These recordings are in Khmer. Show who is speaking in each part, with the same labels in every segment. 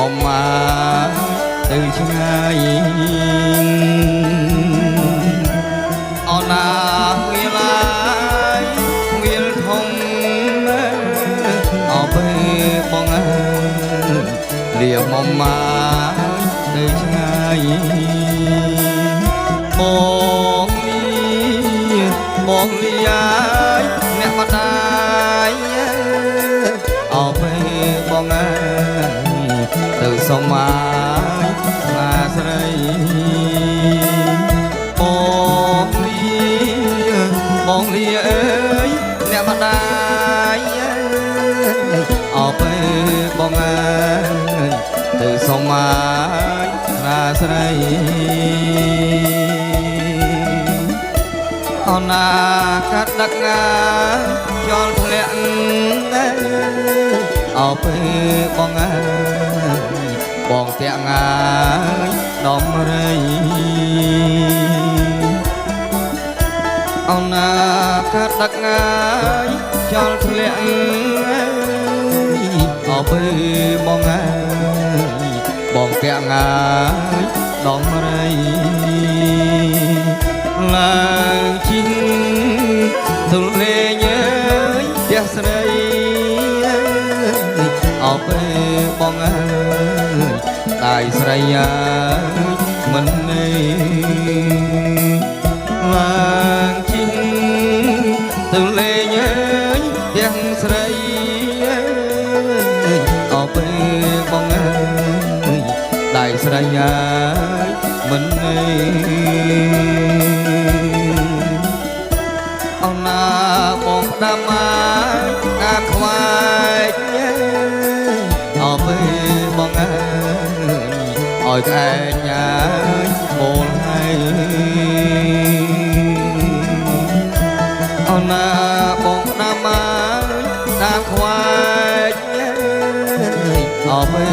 Speaker 1: មកមកទៅឆ្ងាយអូនណាវាឡាយវាលធំអបេបងអើយលាមកមកទៅឆ្ងាយបងលាយអ្នកម្ដាយអបេបងអើយទៅសុំមកស្នាស្រីបងលាអើយអ្នកម្ដាយអបេបងអើយទៅសុំមកស្នាស្រីអូនណាកាត់ដឹកងាចលធ្លាក់អបេបងអើយបងតាក់ងាយដំរីអូនណាកាត់ដឹកងាចលធ្លាក់អបេបងអើយបងតាក់ងាយដំរីឡើងជីងទុលេញើយផ្ទះស្រីអបេបងអើយតាយស្រីអើយមិនឡើងជីងទុលេញើយផ្ទះស្រីអបេបងអើយតាយស្រីអើយមិនអូនណាបងដាំមកកាខ្វាយអបេបងអើយឲ្យក្អែកញ៉ាយបូលហើយអូនណាបងដាំមកកាខ្វាយអបេ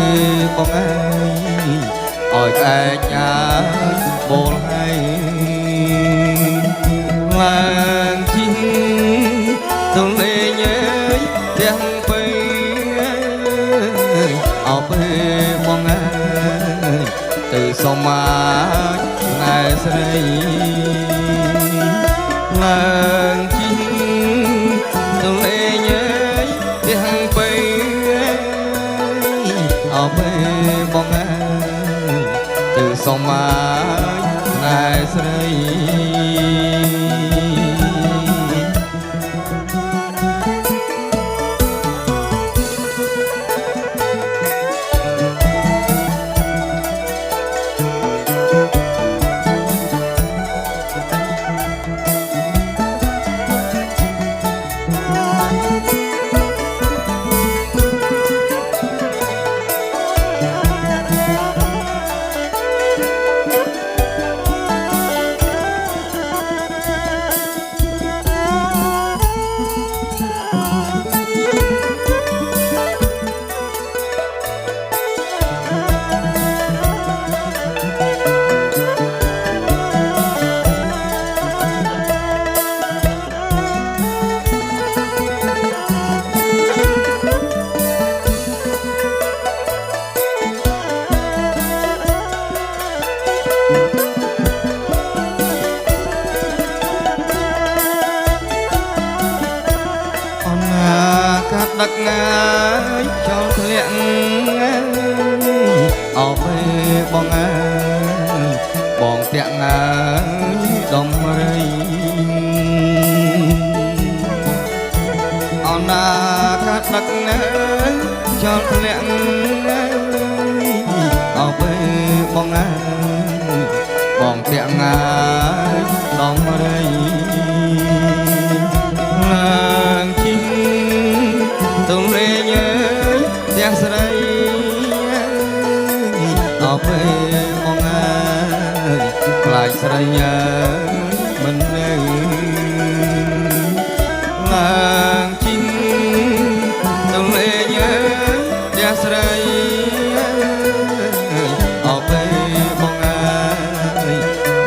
Speaker 1: បងអើយឲ្យក្អែកញ៉ាយបូលហើយឡើងជីងទុលេញើយទាំងពីអបេបងអើយទៅសុំមកណែស្រីឡើងជីងទុលេញើយទាំងពីអបេបងអើយទៅសុំមកណែស្រីដឹកងាយចោលធ្លាក់អបេបងអើយបងតាក់ងាយដំរីអូនណាកាត់ដឹកងាយចោលធ្លាក់អបេបងអើយបងតាក់ងាយដំរីឡើងជីងទុលេញើយផ្ទះស្រីអបេបងអើយខ្លាចស្រីញើយមិនឡើងជីងទុលេញើយផ្ទះស្រីអបេបងអើយ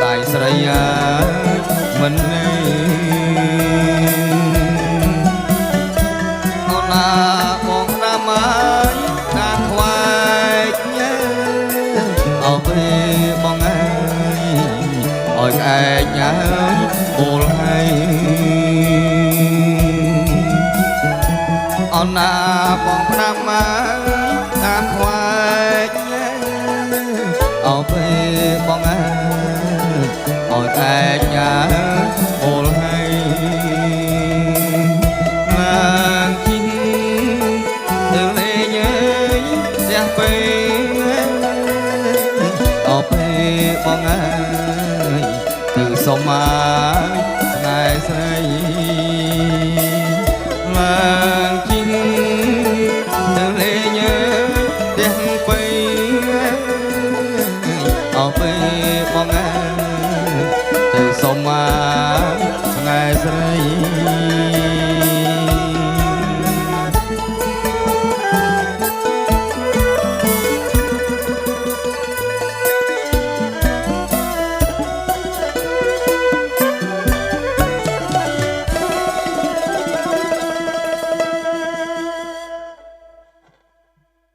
Speaker 1: តាយស្រីអើយមិនអូនណាបងដាំមកកាខ្វាយ ឲ្យឯងញ៉ាយបូលហើយអណាបងណាំមកតាមខ្វាយអោពេលបងអើយឲ្យឯងញ៉ាយបូលហើយឡើងជីងទៅលេងអើយផ្ទះពេលអោពេលបងអើយទៅសុំមកស្នេហ៍ស្រីឡើងជីងទៅលេងអើយផ្ទះពេលអោពេលបងអើយទៅសុំមកស្នេហ៍ស្រី